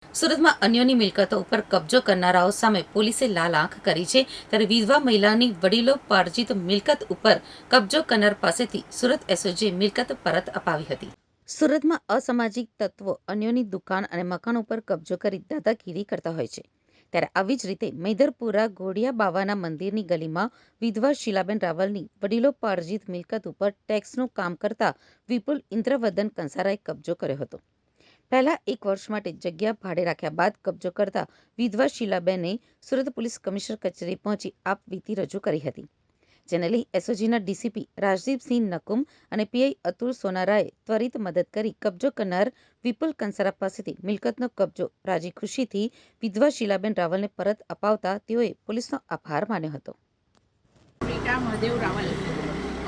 સુરતમાં અન્યોની મિલકતો ઉપર કબજો કરનારાઓ સામે પોલીસે લાલ આંખ કરી છે, ત્યારે વિધવા મહિલાની વડીલોપાર્જિત મિલકત ઉપર કબજો કરનાર પાસેથી સુરત એસઓજીએ મિલકત પરત અપાવી હતી. સુરતમાં અસામાજિક તત્વો અન્યોની દુકાન અને મકાન ઉપર કબજો કરી દાદાગીરી કરતા હોય છે, ત્યારે આવી જ રીતે મૈદરપુરા ઘોડિયા બાવાના મંદિરની ગલીમાં વિધવા શીલાબેન રાવલની વડીલોપાર્જિત મિલકત ઉપર ટેક્સનું કામ કરતા વિપુલ ઇન્દ્રવદન કંસારાએ કબજો કર્યો હતો. પહેલા 1 વર્ષ માટે જગ્યા ભાડે રાખ્યા બાદ કબજો કરતા વિધવા શીલાબેને સુરત પોલીસ કમિશનર કચેરી પહોંચી આપવીતી રજૂ કરી હતી, જેને લઈ એસઓજીના ડીસીપી રાજદીપસિંહ નકુમ અને પીઆઈ અતુલ સોનારાએ ત્વરિત મદદ કરી કબજો કરનાર વિપુલ કંસારા પાસેથી મિલકતનો કબજો રાજી ખુશીથી વિધવા શીલાબેન રાવલને પરત અપાવતા તેઓએ પોલીસનો આભાર માન્યો હતો. મહાદેવ રાવલ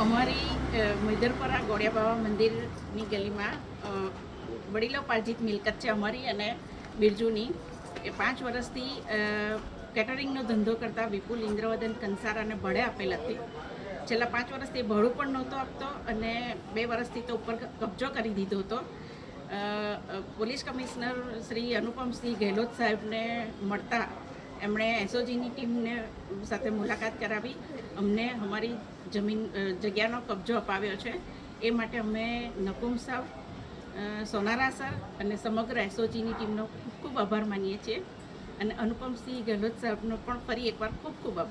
અમારી મૈદરપરા ઘોડિયા બાવા મંદિરની ગલીમાં વડીલોપાર્જિત મિલકત છે અમારી અને બિરજુની. એ 5 વર્ષથી કેટરિંગનો ધંધો કરતા વિપુલ ઇન્દ્રવદન કંસારાને ભાડે આપેલ હતી. છેલ્લા 5 વર્ષથી ભાડું પણ નહોતો આપતો અને 2 વર્ષથી તો ઉપર કબજો કરી દીધો હતો. પોલીસ કમિશનર શ્રી અનુપમસિંહ ગેહલોત સાહેબને મળતા એમણે એસઓજીની ટીમને સાથે મુલાકાત કરાવી અમને અમારી જગ્યાનો કબજો અપાવ્યો છે. એ માટે અમે નકુમ સાહેબ, સોનારા સર અને સમગ્ર એસઓજીની ટીમનો ખૂબ ખૂબ આભાર માનીએ છીએ અને અનુપમસિંહ ગેહલોત સાહેબનો પણ ફરી એકવાર ખૂબ ખૂબ આભાર.